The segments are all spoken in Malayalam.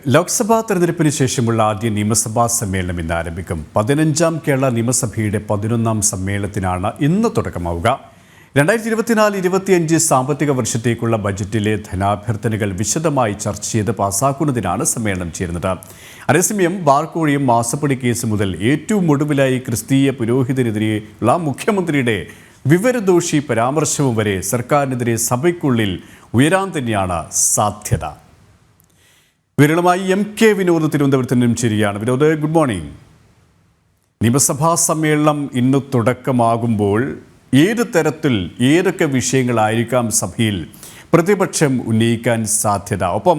ലോക്സഭാ തെരഞ്ഞെടുപ്പിന് ശേഷമുള്ള ആദ്യ നിയമസഭാ സമ്മേളനം ഇന്ന് ആരംഭിക്കും. 15ാം കേരള നിയമസഭയുടെ 11ാം സമ്മേളനത്തിനാണ് ഇന്ന് തുടക്കമാവുക. 2024-25 സാമ്പത്തിക വർഷത്തേക്കുള്ള ബജറ്റിലെ ധനാഭ്യർത്ഥനകൾ വിശദമായി ചർച്ച ചെയ്ത് പാസാക്കുന്നതിനാണ് സമ്മേളനം ചേരുന്നത്. അതേസമയം ബാർക്കോഴയും മാസപ്പടി കേസ് മുതൽ ഏറ്റവും ഒടുവിലായി ക്രിസ്തീയ പുരോഹിതനെതിരെയുള്ള മുഖ്യമന്ത്രിയുടെ വിവരദോഷി പരാമർശവും വരെ സർക്കാരിനെതിരെ സഭയ്ക്കുള്ളിൽ ഉയരാൻ തന്നെയാണ് സാധ്യത. വിരളമായി MK വിനോദ് തിരുവനന്തപുരത്ത് നിന്നും ചേരുകയാണ്. Vinod, good morning. നിയമസഭാ സമ്മേളനം ഇന്ന് തുടക്കമാകുമ്പോൾ ഏത് തരത്തിൽ ഏതൊക്കെ വിഷയങ്ങളായിരിക്കാം സഭയിൽ പ്രതിപക്ഷം ഉന്നയിക്കാൻ സാധ്യത? ഒപ്പം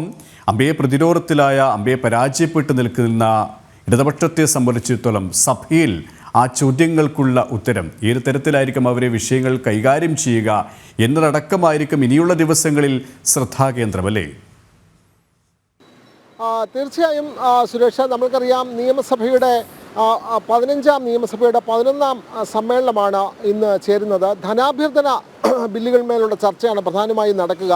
അമ്പയെ പ്രതിരോധത്തിലായ അമ്പയെ പരാജയപ്പെട്ട് നിൽക്കുന്ന ഇടതുപക്ഷത്തെ സംബന്ധിച്ചിടത്തോളം സഭയിൽ ആ ചോദ്യങ്ങൾക്കുള്ള ഉത്തരം ഏത് തരത്തിലായിരിക്കും അവരെ വിഷയങ്ങൾ കൈകാര്യം ചെയ്യുക എന്നതടക്കമായിരിക്കും ഇനിയുള്ള ദിവസങ്ങളിൽ ശ്രദ്ധാകേന്ദ്രമല്ലേ? തീർച്ചയായും സുരേഷ, നമ്മൾക്കറിയാം നിയമസഭയുടെ 15ാം നിയമസഭയുടെ 11ാം സമ്മേളനമാണ് ഇന്ന് ചേരുന്നത്. ധനാഭ്യർത്ഥന ബില്ലുകളിന്മേലുള്ള ചർച്ചയാണ് പ്രധാനമായും നടക്കുക.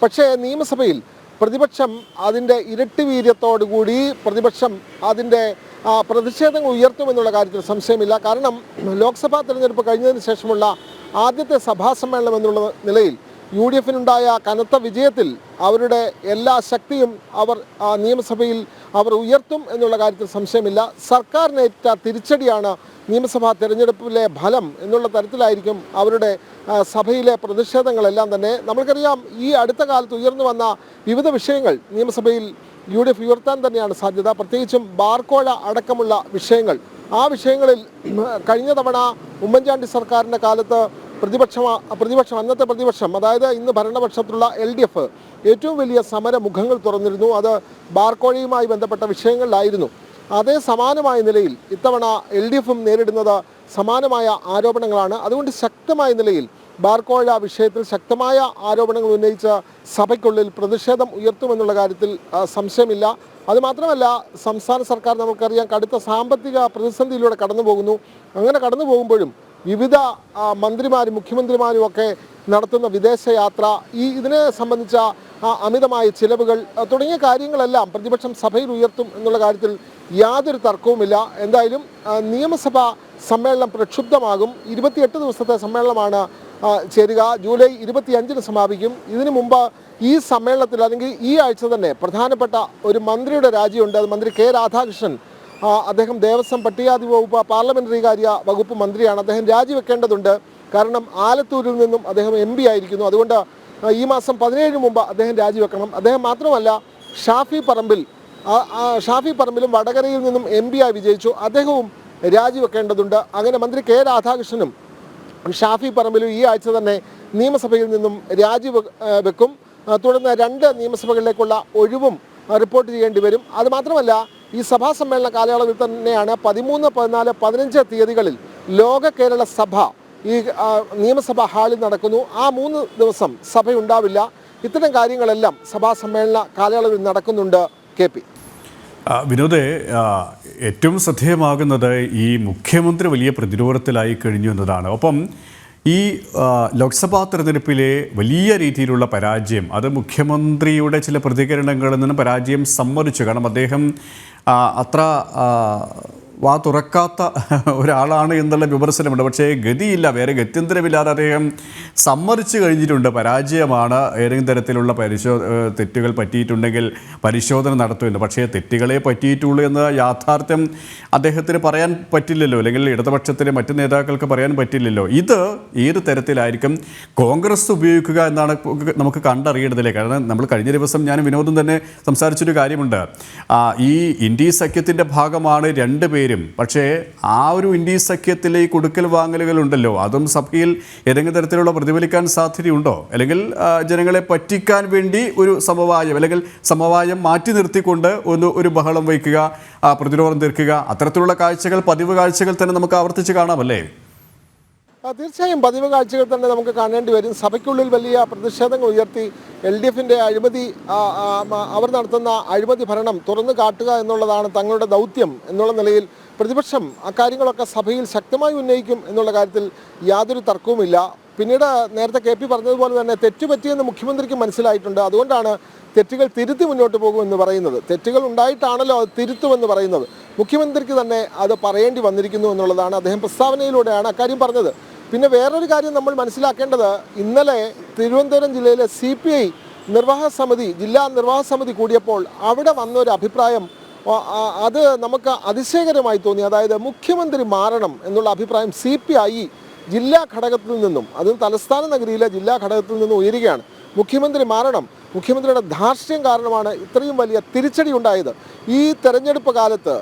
പക്ഷേ നിയമസഭയിൽ പ്രതിപക്ഷം അതിൻ്റെ ഇരട്ടി വീര്യത്തോടുകൂടി പ്രതിപക്ഷം അതിൻ്റെ പ്രതിഷേധങ്ങൾ ഉയർത്തുമെന്നുള്ള കാര്യത്തിൽ സംശയമില്ല. കാരണം ലോക്സഭാ തെരഞ്ഞെടുപ്പ് കഴിഞ്ഞതിന് ശേഷമുള്ള ആദ്യത്തെ സഭാ സമ്മേളനം എന്നുള്ള നിലയിൽ UDF-നുണ്ടായ കനത്ത വിജയത്തിൽ അവരുടെ എല്ലാ ശക്തിയും അവർ നിയമസഭയിൽ അവർ ഉയർത്തും എന്നുള്ള കാര്യത്തിൽ സംശയമില്ല. സർക്കാരിനേറ്റ തിരിച്ചടിയാണ് നിയമസഭാ തെരഞ്ഞെടുപ്പിലെ ഫലം എന്നുള്ള തരത്തിലായിരിക്കും അവരുടെ സഭയിലെ പ്രതിഷേധങ്ങളെല്ലാം തന്നെ. നമ്മൾക്കറിയാം, ഈ അടുത്ത കാലത്ത് ഉയർന്നു വന്ന വിവിധ വിഷയങ്ങൾ നിയമസഭയിൽ UDF ഉയർത്താൻ തന്നെയാണ് സാധ്യത. പ്രത്യേകിച്ചും ബാർക്കോഴ അടക്കമുള്ള വിഷയങ്ങൾ. ആ വിഷയങ്ങളിൽ കഴിഞ്ഞ തവണ ഉമ്മൻചാണ്ടി സർക്കാരിൻ്റെ കാലത്ത് അന്നത്തെ പ്രതിപക്ഷം, അതായത് ഇന്ന് ഭരണപക്ഷത്തുള്ള LDF ഏറ്റവും വലിയ സമരമുഖങ്ങൾ തുറന്നിരുന്നു. അത് ബാർക്കോഴയുമായി ബന്ധപ്പെട്ട വിഷയങ്ങളിലായിരുന്നു. അതേ സമാനമായ നിലയിൽ ഇത്തവണ LDF-ഉം നേരിടുന്നത് സമാനമായ ആരോപണങ്ങളാണ്. അതുകൊണ്ട് ശക്തമായ നിലയിൽ ബാർക്കോഴ വിഷയത്തിൽ ശക്തമായ ആരോപണങ്ങൾ ഉന്നയിച്ച് സഭയ്ക്കുള്ളിൽ പ്രതിഷേധം ഉയർത്തുമെന്നുള്ള കാര്യത്തിൽ സംശയമില്ല. അതുമാത്രമല്ല, സംസ്ഥാന സർക്കാർ നമുക്കറിയാം കടുത്ത സാമ്പത്തിക പ്രതിസന്ധിയിലൂടെ കടന്നു പോകുന്നു. അങ്ങനെ കടന്നു പോകുമ്പോഴും വിവിധ മന്ത്രിമാരും മുഖ്യമന്ത്രിമാരും ഒക്കെ നടത്തുന്ന വിദേശയാത്ര, ഇതിനെ സംബന്ധിച്ച അമിതമായ ചിലവുകൾ തുടങ്ങിയ കാര്യങ്ങളെല്ലാം പ്രതിപക്ഷം സഭയിൽ ഉയർത്തും എന്നുള്ള കാര്യത്തിൽ യാതൊരു തർക്കവുമില്ല. എന്തായാലും നിയമസഭാ സമ്മേളനം പ്രക്ഷുബ്ധമാകും. 28 ദിവസത്തെ സമ്മേളനമാണ് ചേരുക. ജൂലൈ 25-ന് സമാപിക്കും. ഇതിനു മുമ്പ് ഈ സമ്മേളനത്തിൽ അല്ലെങ്കിൽ ഈ ആഴ്ച തന്നെ പ്രധാനപ്പെട്ട ഒരു മന്ത്രിയുടെ രാജിയുണ്ട്. അത് മന്ത്രി K. രാധാകൃഷ്ണൻ. അദ്ദേഹം ദേവസ്വം പട്ടികാതി വകുപ്പ് പാർലമെൻ്ററി കാര്യ വകുപ്പ് മന്ത്രിയാണ്. അദ്ദേഹം രാജിവെക്കേണ്ടതുണ്ട്. കാരണം ആലത്തൂരിൽ നിന്നും അദ്ദേഹം MP ആയിരിക്കുന്നു. അതുകൊണ്ട് ഈ മാസം 17 മുമ്പ് അദ്ദേഹം രാജിവെക്കണം. അദ്ദേഹം മാത്രമല്ല, ഷാഫി പറമ്പിലും വടകരയിൽ നിന്നും MP ആയി വിജയിച്ചു. അദ്ദേഹവും രാജിവെക്കേണ്ടതുണ്ട്. അങ്ങനെ മന്ത്രി K. രാധാകൃഷ്ണനും ഷാഫി പറമ്പിലും ഈ ആഴ്ച തന്നെ നിയമസഭയിൽ നിന്നും രാജിവെക്കും. തുടർന്ന് 2 നിയമസഭകളിലേക്കുള്ള ഒഴിവും റിപ്പോർട്ട് ചെയ്യേണ്ടി വരും. അതുമാത്രമല്ല, ഈ സഭാ സമ്മേളന കാലയളവിൽ തന്നെയാണ് 13, 14, 15 തീയതികളിൽ ലോക കേരള സഭ ഈ നിയമസഭാ ഹാളിൽ നടക്കുന്നു. ആ 3 ദിവസം സഭയുണ്ടാവില്ല. ഇത്തരം കാര്യങ്ങളെല്ലാം സഭാ സമ്മേളന കാലയളവിൽ നടക്കുന്നുണ്ട്. KP വിനോദേ, ഏറ്റവും ശ്രദ്ധേയമാകുന്നത് ഈ മുഖ്യമന്ത്രി വലിയ പ്രതിരോധത്തിലായി കഴിഞ്ഞു എന്നതാണ്. ഒപ്പം ഈ ലോക്സഭാ തെരഞ്ഞെടുപ്പിലെ വലിയ രീതിയിലുള്ള പരാജയം, അത് മുഖ്യമന്ത്രിയുടെ ചില പ്രതികരണങ്ങളിൽ നിന്ന് പരാജയം സമ്മതിച്ചു. കാരണം അദ്ദേഹം അത്ര വാ തുറക്കാത്ത ഒരാളാണ് എന്നുള്ള വിമർശനമുണ്ട്. പക്ഷേ ഗതിയില്ല, വേറെ ഗത്യന്തരമില്ലാതെ അദ്ദേഹം സമ്മതിച്ചു കഴിഞ്ഞിട്ടുണ്ട്. പരാജയമാണ്, ഏതെങ്കിലും തരത്തിലുള്ള തെറ്റുകൾ പറ്റിയിട്ടുണ്ടെങ്കിൽ പരിശോധന നടത്തുമെന്ന്. പക്ഷേ തെറ്റുകളെ പറ്റിയിട്ടുള്ളൂ എന്ന യാഥാർത്ഥ്യം അദ്ദേഹത്തിന് പറയാൻ പറ്റില്ലല്ലോ, അല്ലെങ്കിൽ ഇടതുപക്ഷത്തിലെ മറ്റ് നേതാക്കൾക്ക് പറയാൻ പറ്റില്ലല്ലോ. ഇത് ഏത് തരത്തിലായിരിക്കും കോൺഗ്രസ് ഉപയോഗിക്കുക എന്നാണ് നമുക്ക് കണ്ടറിയേണ്ടതില്ലേ. കാരണം നമ്മൾ കഴിഞ്ഞ ദിവസം ഞാൻ വിനോദം തന്നെ സംസാരിച്ചൊരു കാര്യമുണ്ട്. ഈ ഇന്ത്യ സഖ്യത്തിൻ്റെ ഭാഗമാണ് 2 പേരും. പക്ഷേ ആ ഒരു ഇന്ത്യ സഖ്യത്തിലെ കൊടുക്കൽ വാങ്ങലുകളുണ്ടല്ലോ, അതും സഭയിൽ ഏതെങ്കിലും തരത്തിലുള്ള പ്രതിഫലിക്കാൻ സാധ്യതയുണ്ടോ? അല്ലെങ്കിൽ ജനങ്ങളെ പറ്റിക്കാൻ വേണ്ടി ഒരു സമവായം, അല്ലെങ്കിൽ സമവായം മാറ്റി നിർത്തിക്കൊണ്ട് ഒരു ബഹളം വയ്ക്കുക, പ്രതിരോധം തീർക്കുക, അത്തരത്തിലുള്ള കാഴ്ചകൾ, പതിവ് കാഴ്ചകൾ തന്നെ നമുക്ക് ആവർത്തിച്ച് കാണാമല്ലേ? തീർച്ചയായും പതിവ് കാഴ്ചകൾ തന്നെ നമുക്ക് കാണേണ്ടി വരും. സഭയ്ക്കുള്ളിൽ വലിയ പ്രതിഷേധങ്ങൾ ഉയർത്തി LDF-ന്റെ അഴിമതി, അവർ നടത്തുന്ന അഴിമതി ഭരണം തുറന്നു കാട്ടുക എന്നുള്ളതാണ് തങ്ങളുടെ ദൗത്യം എന്നുള്ള നിലയിൽ പ്രതിപക്ഷം അക്കാര്യങ്ങളൊക്കെ സഭയിൽ ശക്തമായി ഉന്നയിക്കും എന്നുള്ള കാര്യത്തിൽ യാതൊരു തർക്കവുമില്ല. പിന്നീട് നേരത്തെ കെ പി പറഞ്ഞതുപോലെ തന്നെ തെറ്റുപറ്റിയെന്ന് മുഖ്യമന്ത്രിക്ക് മനസ്സിലായിട്ടുണ്ട്. അതുകൊണ്ടാണ് തെറ്റുകൾ തിരുത്തി മുന്നോട്ട് പോകുമെന്ന് പറയുന്നത്. തെറ്റുകൾ ഉണ്ടായിട്ടാണല്ലോ അത് തിരുത്തുമെന്ന് പറയുന്നത്. മുഖ്യമന്ത്രിക്ക് തന്നെ അത് പറയേണ്ടി വന്നിരിക്കുന്നു എന്നുള്ളതാണ്. അദ്ദേഹം പ്രസ്താവനയിലൂടെയാണ് അക്കാര്യം പറഞ്ഞത്. പിന്നെ വേറൊരു കാര്യം നമ്മൾ മനസ്സിലാക്കേണ്ടത്, ഇന്നലെ തിരുവനന്തപുരം ജില്ലയിലെ CPI ജില്ലാ നിർവാഹക സമിതി കൂടിയപ്പോൾ അവിടെ വന്നൊരു അഭിപ്രായം അത് നമുക്ക് അതിശയകരമായി തോന്നി. അതായത് മുഖ്യമന്ത്രി മാറണം എന്നുള്ള അഭിപ്രായം CPI ജില്ലാ ഘടകത്തിൽ നിന്നും, അതും തലസ്ഥാന നഗരിയിലെ ജില്ലാ ഘടകത്തിൽ നിന്നും ഉയരുകയാണ്. മുഖ്യമന്ത്രി മാറണം, മുഖ്യമന്ത്രിയുടെ ധാർഷ്ട്യം കാരണമാണ് ഇത്രയും വലിയ തിരിച്ചടി ഉണ്ടായത്. ഈ തെരഞ്ഞെടുപ്പ് കാലത്ത്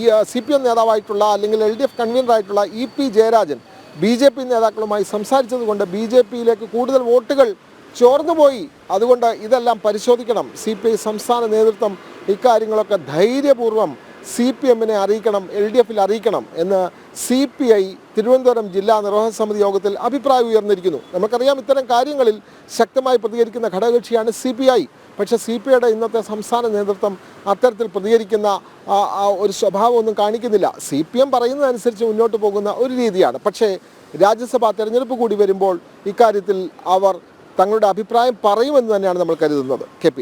ഈ CPM നേതാവായിട്ടുള്ള അല്ലെങ്കിൽ LDF കൺവീനറായിട്ടുള്ള EP ജയരാജൻ BJP നേതാക്കളുമായി സംസാരിച്ചതുകൊണ്ട് BJPയിലേക്ക് കൂടുതൽ വോട്ടുകൾ ചോർന്നുപോയി. അതുകൊണ്ട് ഇതെല്ലാം പരിശോധിക്കണം. CPI സംസ്ഥാന നേതൃത്വം ഇക്കാര്യങ്ങളൊക്കെ ധൈര്യപൂർവ്വം CPMനെ അറിയിക്കണം, LDFൽ അറിയിക്കണം എന്ന് CPI തിരുവനന്തപുരം ജില്ലാ നിർവാഹക സമിതി യോഗത്തിൽ അഭിപ്രായം ഉയർന്നിരിക്കുന്നു. നമുക്കറിയാം, ഇത്തരം കാര്യങ്ങളിൽ ശക്തമായി പ്രതികരിക്കുന്ന ഘടകകക്ഷിയാണ് CPI. പക്ഷേ CPIയുടെ ഇന്നത്തെ സംസ്ഥാന നേതൃത്വം അത്തരത്തിൽ പ്രതികരിക്കുന്ന ഒരു സ്വഭാവമൊന്നും കാണിക്കുന്നില്ല. CPM പറയുന്നതനുസരിച്ച് മുന്നോട്ട് പോകുന്ന ഒരു രീതിയാണ്. പക്ഷേ രാജ്യസഭാ തെരഞ്ഞെടുപ്പ് കൂടി വരുമ്പോൾ ഇക്കാര്യത്തിൽ അവർ തങ്ങളുടെ അഭിപ്രായം പറയുമെന്ന് തന്നെയാണ് നമ്മൾ കരുതുന്നത്. KP.